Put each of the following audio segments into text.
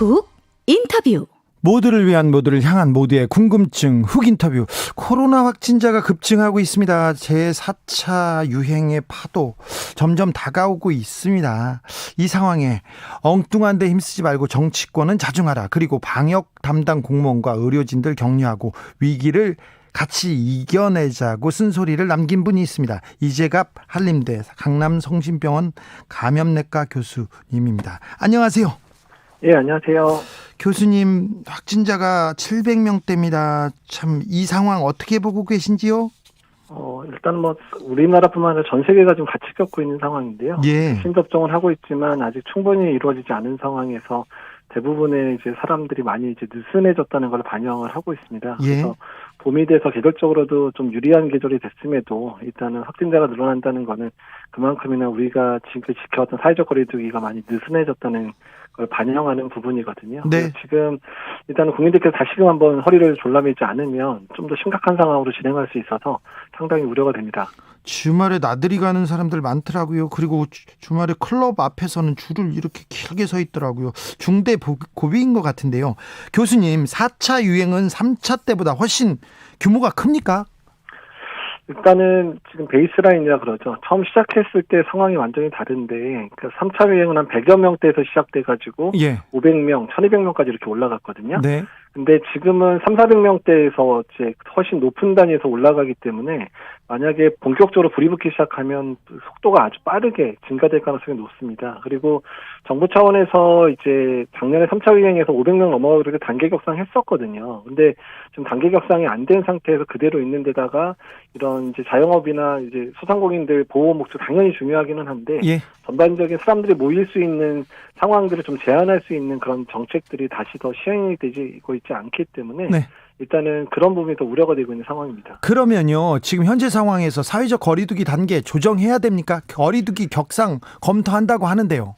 훅 인터뷰. 모두를 위한, 모두를 향한, 모두의 궁금증 훅 인터뷰. 코로나 확진자가 급증하고 있습니다. 제4차 유행의 파도 점점 다가오고 있습니다. 이 상황에 엉뚱한 데 힘쓰지 말고 정치권은 자중하라. 그리고 방역 담당 공무원과 의료진들 격려하고 위기를 같이 이겨내자고 쓴소리를 남긴 분이 있습니다. 이재갑 한림대 강남성심병원 감염내과 교수님입니다. 안녕하세요. 예, 안녕하세요. 교수님, 확진자가 700명대입니다. 참, 이 상황 어떻게 보고 계신지요? 일단 우리나라뿐만 아니라 전 세계가 좀 같이 겪고 있는 상황인데요. 예. 신접종을 하고 있지만 아직 충분히 이루어지지 않은 상황에서 대부분의 이제 사람들이 많이 이제 느슨해졌다는 걸 반영을 하고 있습니다. 예. 그래서 봄이 돼서 계절적으로도 좀 유리한 계절이 됐음에도 일단은 확진자가 늘어난다는 거는 그만큼이나 우리가 지금까지 지켜왔던 사회적 거리두기가 많이 느슨해졌다는 걸 반영하는 부분이거든요. 네. 지금 일단은 국민들께서 다시금 한번 허리를 졸라매지 않으면 좀 더 심각한 상황으로 진행할 수 있어서 상당히 우려가 됩니다. 주말에 나들이 가는 사람들 많더라고요. 그리고 주말에 클럽 앞에서는 줄을 이렇게 길게 서 있더라고요. 중대 고비인 것 같은데요. 교수님, 4차 유행은 3차 때보다 훨씬 규모가 큽니까? 일단은 지금 베이스라인이라 그러죠. 처음 시작했을 때 상황이 완전히 다른데, 그 3차 유행은 한 100여 명대에서 시작돼가지고, 예. 500명, 1200명까지 이렇게 올라갔거든요. 네. 근데 지금은 3,400명대에서 이제 훨씬 높은 단위에서 올라가기 때문에 만약에 본격적으로 불이 붙기 시작하면 속도가 아주 빠르게 증가될 가능성이 높습니다. 그리고 정부 차원에서 이제 작년에 3차 유행에서 500명 넘어가고 그렇게 단계 격상했었거든요. 근데 지금 단계 격상이 안 된 상태에서 그대로 있는 데다가 이런 이제 자영업이나 이제 소상공인들 보호 목적 당연히 중요하기는 한데 예. 전반적인 사람들이 모일 수 있는 상황들을 좀 제한할 수 있는 그런 정책들이 다시 더 시행이 되고 있지 않기 때문에 네. 일단은 그런 부분이 더 우려가 되고 있는 상황입니다. 그러면요, 지금 현재 상황에서 사회적 거리두기 단계 조정해야 됩니까? 거리두기 격상 검토한다고 하는데요.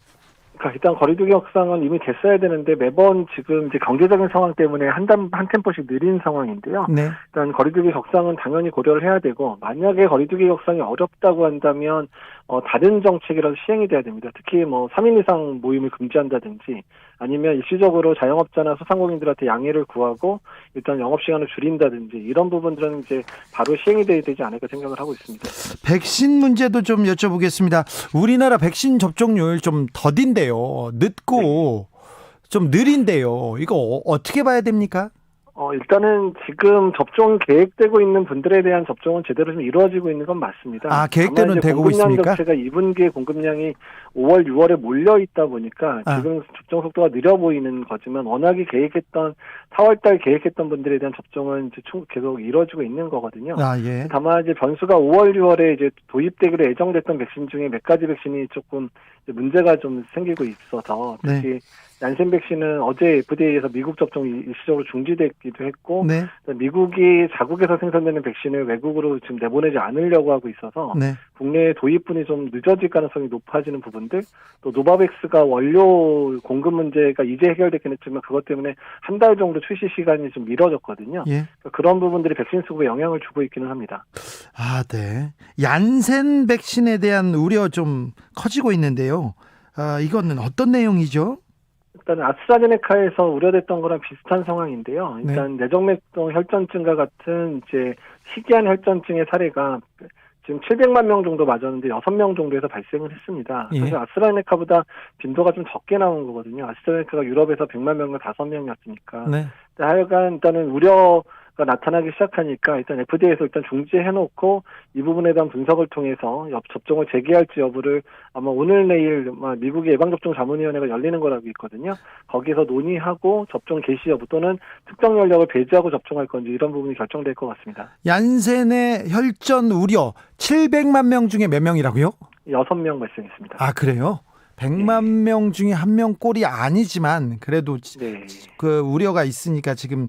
그러니까 일단 거리두기 격상은 이미 됐어야 되는데 매번 지금 이제 경제적인 상황 때문에 한 템포씩 느린 상황인데요. 네. 일단 거리두기 격상은 당연히 고려를 해야 되고 만약에 거리두기 격상이 어렵다고 한다면 다른 정책이라도 시행이 돼야 됩니다. 특히 3인 이상 모임을 금지한다든지 아니면 일시적으로 자영업자나 소상공인들한테 양해를 구하고 일단 영업시간을 줄인다든지 이런 부분들은 이제 바로 시행이 돼야 되지 않을까 생각을 하고 있습니다. 백신 문제도 좀 여쭤보겠습니다. 우리나라 백신 접종률 좀 더딘데요. 늦고 좀 느린데요. 이거 어떻게 봐야 됩니까? 일단은 지금 접종 계획되고 있는 분들에 대한 접종은 제대로 좀 이루어지고 있는 건 맞습니다. 아, 계획대로는 되고 있습니까? 공급량 자체가 2분기의 공급량이 5월, 6월에 몰려 있다 보니까 지금 접종 속도가 느려 보이는 거지만 워낙에 계획했던 4월달 계획했던 분들에 대한 접종은 이제 계속 이루어지고 있는 거거든요. 아, 예. 다만 이제 변수가 5월, 6월에 이제 도입되기로 예정됐던 백신 중에 몇 가지 백신이 조금 문제가 좀 생기고 있어서 특히 네. 얀센 백신은 어제 FDA에서 미국 접종이 일시적으로 중지되기도 했고 네. 미국이 자국에서 생산되는 백신을 외국으로 지금 내보내지 않으려고 하고 있어서 네. 국내 도입분이 좀 늦어질 가능성이 높아지는 부분들 또 노바백스가 원료 공급 문제가 이제 해결됐긴 했지만 그것 때문에 한 달 정도 출시 시간이 좀 미뤄졌거든요. 예. 그런 부분들이 백신 수급에 영향을 주고 있기는 합니다. 아, 네. 얀센 백신에 대한 우려 좀 커지고 있는데요. 이거는 어떤 내용이죠? 일단 아스트라제네카에서 우려됐던 거랑 비슷한 상황인데요. 일단 뇌정맥성 혈전증과 같은 이제 희귀한 혈전증의 사례가 지금 700만 명 정도 맞았는데 6명 정도에서 발생을 했습니다. 예. 사실 아스트라제네카보다 빈도가 좀 적게 나온 거거든요. 아스트라제네카가 유럽에서 100만 명과 5명이었으니까. 네. 하여간 일단은 우려가 나타나기 시작하니까 일단 FDA에서 일단 중지해놓고 이 부분에 대한 분석을 통해서 접종을 재개할지 여부를 아마 오늘 내일 미국의 예방접종자문위원회가 열리는 거라고 있거든요. 거기서 논의하고 접종 개시 여부 또는 특정 연령을 배제하고 접종할 건지 이런 부분이 결정될 것 같습니다. 얀센의 혈전 우려 700만 명 중에 몇 명이라고요? 6명 발생했습니다. 아, 그래요? 100만 명 중에 한 명 꼴이 아니지만 그래도 네. 그 우려가 있으니까 지금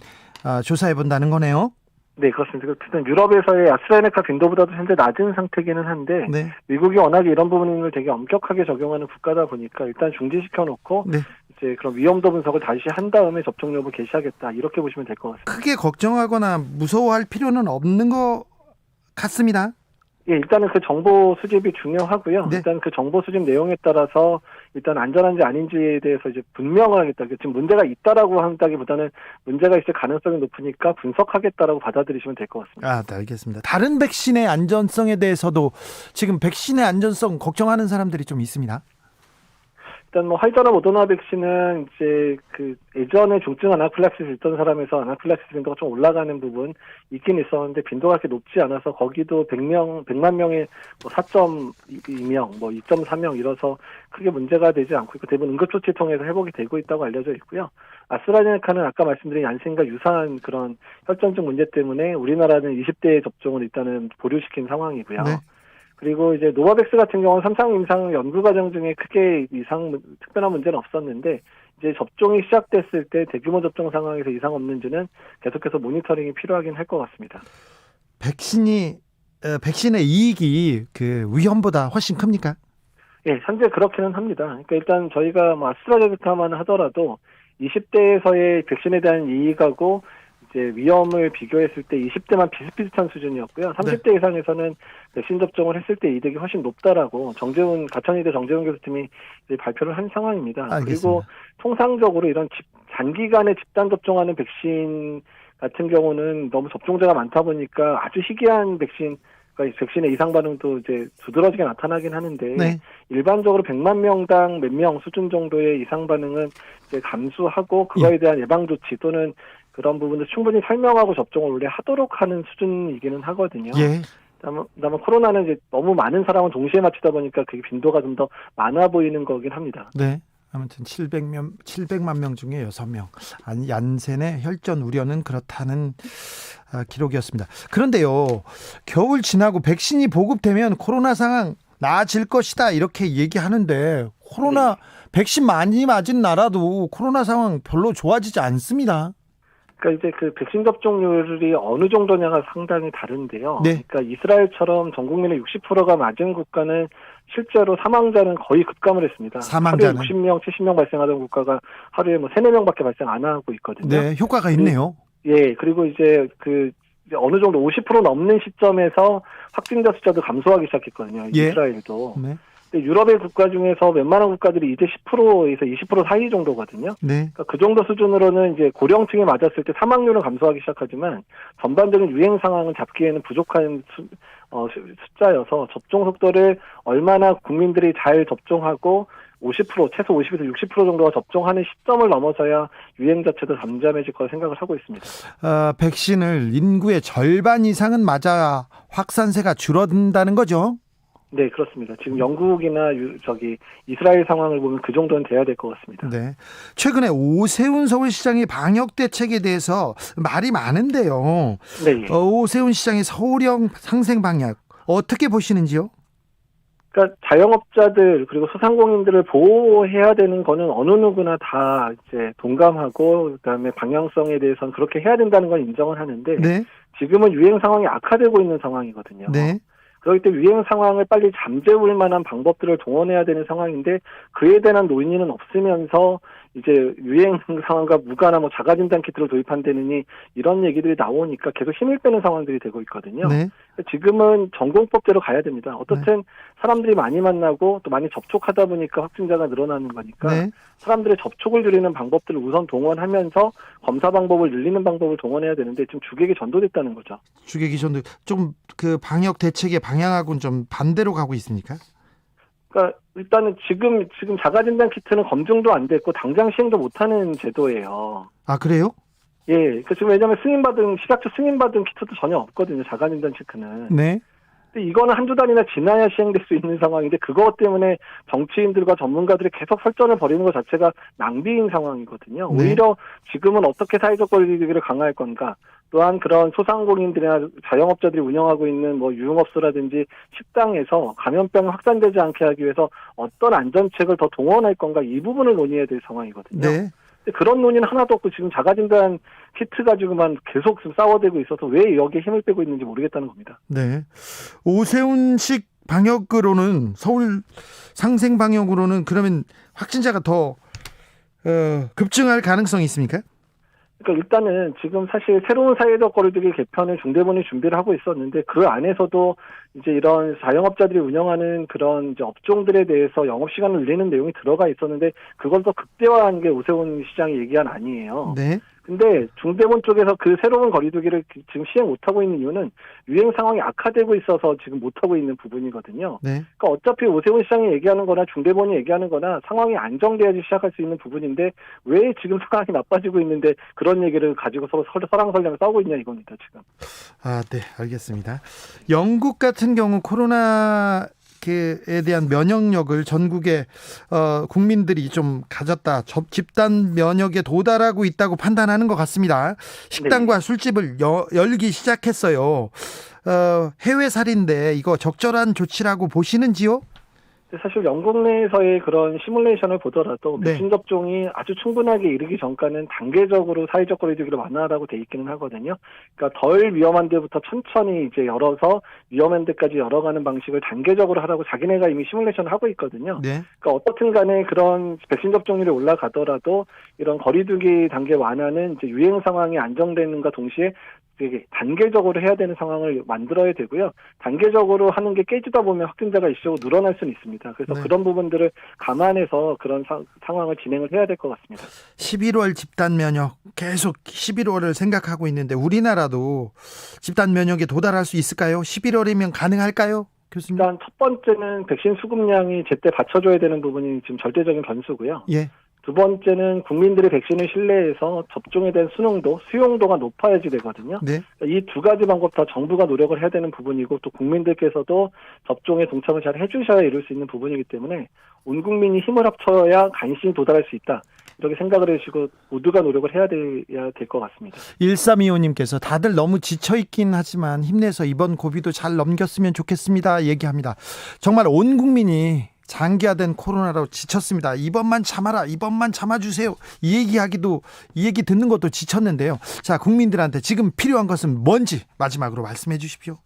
조사해 본다는 거네요. 네, 그렇습니다. 어쨌든 유럽에서의 아스트라제네카 빈도보다도 현재 낮은 상태기는 한데 네. 미국이 워낙에 이런 부분을 되게 엄격하게 적용하는 국가다 보니까 일단 중지시켜 놓고 네. 이제 그런 위험도 분석을 다시 한 다음에 접종 여부 개시하겠다 이렇게 보시면 될 것 같습니다. 크게 걱정하거나 무서워할 필요는 없는 것 같습니다. 예, 일단은 그 정보 수집이 중요하고요. 네. 일단 그 정보 수집 내용에 따라서 일단 안전한지 아닌지에 대해서 이제 분명을 하겠다. 지금 문제가 있다라고 한다기보다는 문제가 있을 가능성이 높으니까 분석하겠다라고 받아들이시면 될 것 같습니다. 아, 네, 알겠습니다. 다른 백신의 안전성에 대해서도 지금 백신의 안전성 걱정하는 사람들이 좀 있습니다. 일단 뭐 화이자나 모더나 백신은 이제 그 예전에 중증 아나필락시스 있던 사람에서 아나필락시스 빈도가 좀 올라가는 부분 있긴 있었는데 빈도가 그렇게 높지 않아서 거기도 100만 명에 뭐 4.2명, 뭐 2.4명 이뤄서 크게 문제가 되지 않고 있고 대부분 응급조치 통해서 회복이 되고 있다고 알려져 있고요. 아스트라제네카는 아까 말씀드린 얀센과 유사한 그런 혈전증 문제 때문에 우리나라는 20대 접종을 일단은 보류시킨 상황이고요. 네. 그리고 이제 노바백스 같은 경우는 3상 임상 연구 과정 중에 크게 특별한 문제는 없었는데 이제 접종이 시작됐을 때 대규모 접종 상황에서 이상 없는지는 계속해서 모니터링이 필요하긴 할 것 같습니다. 백신의 이익이 그 위험보다 훨씬 큽니까? 예, 현재 그렇기는 합니다. 그러니까 일단 저희가 뭐 아스트라제네카만 하더라도 20대에서의 백신에 대한 이익하고 이제 위험을 비교했을 때 20대만 비슷비슷한 수준이었고요. 30대 이상에서는 백신 접종을 했을 때 이득이 훨씬 높다라고 가천의대 정재훈 교수팀이 이제 발표를 한 상황입니다. 알겠습니다. 그리고 통상적으로 이런 단기간에 집단 접종하는 백신 같은 경우는 너무 접종자가 많다 보니까 아주 희귀한 그러니까 백신의 이상 반응도 이제 두드러지게 나타나긴 하는데 네. 일반적으로 100만 명당 몇 명 수준 정도의 이상 반응은 이제 감수하고 그거에 대한 예방 조치 또는 그런 부분을 충분히 설명하고 접종을 원래 하도록 하는 수준이기는 하거든요. 예. 다만 코로나는 이제 너무 많은 사람을 동시에 맞추다 보니까 그 빈도가 좀 더 많아 보이는 거긴 합니다. 네. 아무튼 700만 명 중에 6명. 얀센의 혈전 우려는 그렇다는 기록이었습니다. 그런데요, 겨울 지나고 백신이 보급되면 코로나 상황 나아질 것이다 이렇게 얘기하는데 코로나 백신 많이 맞은 나라도 코로나 상황 별로 좋아지지 않습니다. 그러니까 이제 그 백신 접종률이 어느 정도냐가 상당히 다른데요. 네. 그러니까 이스라엘처럼 전 국민의 60%가 맞은 국가는 실제로 사망자는 거의 급감을 했습니다. 사망자는? 하루에 60명, 70명 발생하던 국가가 하루에 뭐 3, 4명밖에 발생 안 하고 있거든요. 네, 효과가 있네요. 예, 그리고 이제 이제 어느 정도 50% 넘는 시점에서 확진자 숫자도 감소하기 시작했거든요. 예. 이스라엘도. 네. 근데 유럽의 국가 중에서 웬만한 국가들이 이제 10%에서 20% 사이 정도거든요. 네. 그러니까 그 정도 수준으로는 이제 고령층에 맞았을 때 사망률은 감소하기 시작하지만 전반적인 유행 상황은 잡기에는 부족한 숫자여서 접종 속도를 얼마나 국민들이 잘 접종하고 50% 최소 50에서 60% 정도가 접종하는 시점을 넘어서야 유행 자체도 잠잠해질 거라 생각을 하고 있습니다. 백신을 인구의 절반 이상은 맞아 확산세가 줄어든다는 거죠? 네, 그렇습니다. 지금 영국이나 이스라엘 상황을 보면 그 정도는 돼야 될 것 같습니다. 네. 최근에 오세훈 서울시장의 방역 대책에 대해서 말이 많은데요. 네. 오세훈 시장의 서울형 상생 방역 어떻게 보시는지요? 그러니까 자영업자들 그리고 소상공인들을 보호해야 되는 거는 어느 누구나 다 이제 동감하고 그다음에 방향성에 대해서는 그렇게 해야 된다는 건 인정을 하는데 네. 지금은 유행 상황이 악화되고 있는 상황이거든요. 네. 그렇기 때문에 유행 상황을 빨리 잠재울 만한 방법들을 동원해야 되는 상황인데 그에 대한 논의는 없으면서 이제 유행 상황과 무관한 뭐 자가진단 키트를 도입한다느니 이런 얘기들이 나오니까 계속 힘을 빼는 상황들이 되고 있거든요. 네. 지금은 전공법대로 가야 됩니다. 어떻든 사람들이 많이 만나고 또 많이 접촉하다 보니까 확진자가 늘어나는 거니까 네. 사람들의 접촉을 줄이는 방법들을 우선 동원하면서 검사 방법을 늘리는 방법을 동원해야 되는데 지금 주객이 전도됐다는 거죠. 주객이 전도 좀 그 방역 대책의 방향하고는 좀 반대로 가고 있습니까? 그러니까 일단은 지금 자가진단 키트는 검증도 안 됐고 당장 시행도 못하는 제도예요. 아, 그래요? 예, 그 지금 왜냐하면 식약처 승인받은 키트도 전혀 없거든요. 자가진단 키트는. 네. 근데 이거는 한두 달이나 지나야 시행될 수 있는 상황인데 그것 때문에 정치인들과 전문가들이 계속 설전을 벌이는 것 자체가 낭비인 상황이거든요. 네. 오히려 지금은 어떻게 사회적 거리두기를 강화할 건가. 또한 그런 소상공인들이나 자영업자들이 운영하고 있는 뭐 유흥업소라든지 식당에서 감염병이 확산되지 않게 하기 위해서 어떤 안전책을 더 동원할 건가 이 부분을 논의해야 될 상황이거든요. 네. 근데 그런 논의는 하나도 없고 지금 자가진단 키트 가지고만 계속 지금 싸워대고 있어서 왜 여기에 힘을 빼고 있는지 모르겠다는 겁니다. 네. 오세훈식 방역으로는 서울 상생 방역으로는 그러면 확진자가 더 급증할 가능성이 있습니까? 그러니까 일단은 지금 사실 새로운 사회적 거리두기 개편을 중대본이 준비를 하고 있었는데 그 안에서도 이제 이런 자영업자들이 운영하는 그런 이제 업종들에 대해서 영업시간을 늘리는 내용이 들어가 있었는데 그걸 더 극대화한 게 오세훈 시장의 얘기가 아니에요. 네. 근데 중대본 쪽에서 그 새로운 거리두기를 지금 시행 못하고 있는 이유는 유행 상황이 악화되고 있어서 지금 못하고 있는 부분이거든요. 네. 그러니까 어차피 오세훈 시장이 얘기하는 거나 중대본이 얘기하는 거나 상황이 안정돼야지 시작할 수 있는 부분인데 왜 지금 상황이 나빠지고 있는데 그런 얘기를 가지고 서로 설랑설랑 싸우고 있냐 이겁니다, 지금. 네, 알겠습니다. 영국 같은 경우 코로나에 대한 면역력을 전국의 국민들이 좀 가졌다. 집단 면역에 도달하고 있다고 판단하는 것 같습니다. 식당과 술집을 열기 시작했어요. 해외 살인데 이거 적절한 조치라고 보시는지요? 사실 영국 내에서의 그런 시뮬레이션을 보더라도 네. 백신 접종이 아주 충분하게 이르기 전까지는 단계적으로 사회적 거리두기를 완화하라고 돼 있기는 하거든요. 그러니까 덜 위험한 데부터 천천히 이제 열어서 위험한 데까지 열어가는 방식을 단계적으로 하라고 자기네가 이미 시뮬레이션을 하고 있거든요. 네. 그러니까 어떻든 간에 그런 백신 접종률이 올라가더라도 이런 거리두기 단계 완화는 이제 유행 상황이 안정되는가 동시에 되게 단계적으로 해야 되는 상황을 만들어야 되고요. 단계적으로 하는 게 깨지다 보면 확진자가 일시적으로 늘어날 수는 있습니다. 그래서 네. 그런 부분들을 감안해서 그런 상황을 진행을 해야 될 것 같습니다. 11월 집단 면역 계속 11월을 생각하고 있는데 우리나라도 집단 면역에 도달할 수 있을까요? 11월이면 가능할까요? 교수님. 일단 첫 번째는 백신 수급량이 제때 받쳐줘야 되는 부분이 지금 절대적인 변수고요. 예. 두 번째는 국민들의 백신을 신뢰해서 접종에 대한 수용도가 높아야지 되거든요. 네. 이 두 가지 방법 다 정부가 노력을 해야 되는 부분이고 또 국민들께서도 접종에 동참을 잘 해주셔야 이룰 수 있는 부분이기 때문에 온 국민이 힘을 합쳐야 간신히 도달할 수 있다. 이렇게 생각을 해주시고 모두가 노력을 해야 될 것 같습니다. 1325님께서 다들 너무 지쳐있긴 하지만 힘내서 이번 고비도 잘 넘겼으면 좋겠습니다. 얘기합니다. 정말 온 국민이 장기화된 코로나로 지쳤습니다. 이번만 참아라. 이번만 참아주세요. 이 얘기 듣는 것도 지쳤는데요. 자, 국민들한테 지금 필요한 것은 뭔지 마지막으로 말씀해 주십시오.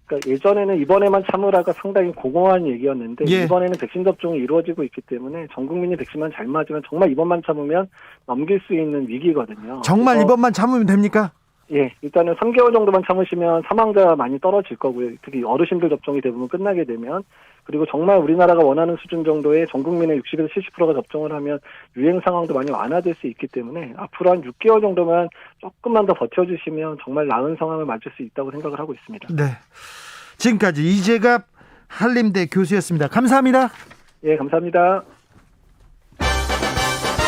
그러니까 예전에는 이번에만 참으라가 상당히 공허한 얘기였는데 예. 이번에는 백신 접종이 이루어지고 있기 때문에 전 국민이 백신만 잘 맞으면 정말 이번만 참으면 넘길 수 있는 위기거든요. 정말 그래서 이번만 참으면 됩니까? 예, 일단은 3개월 정도만 참으시면 사망자가 많이 떨어질 거고요. 특히 어르신들 접종이 대부분 끝나게 되면 그리고 정말 우리나라가 원하는 수준 정도의 전 국민의 60에서 70%가 접종을 하면 유행 상황도 많이 완화될 수 있기 때문에 앞으로 한 6개월 정도만 조금만 더 버텨주시면 정말 나은 상황을 맞을 수 있다고 생각을 하고 있습니다. 네. 지금까지 이재갑 한림대 교수였습니다. 감사합니다. 예, 감사합니다.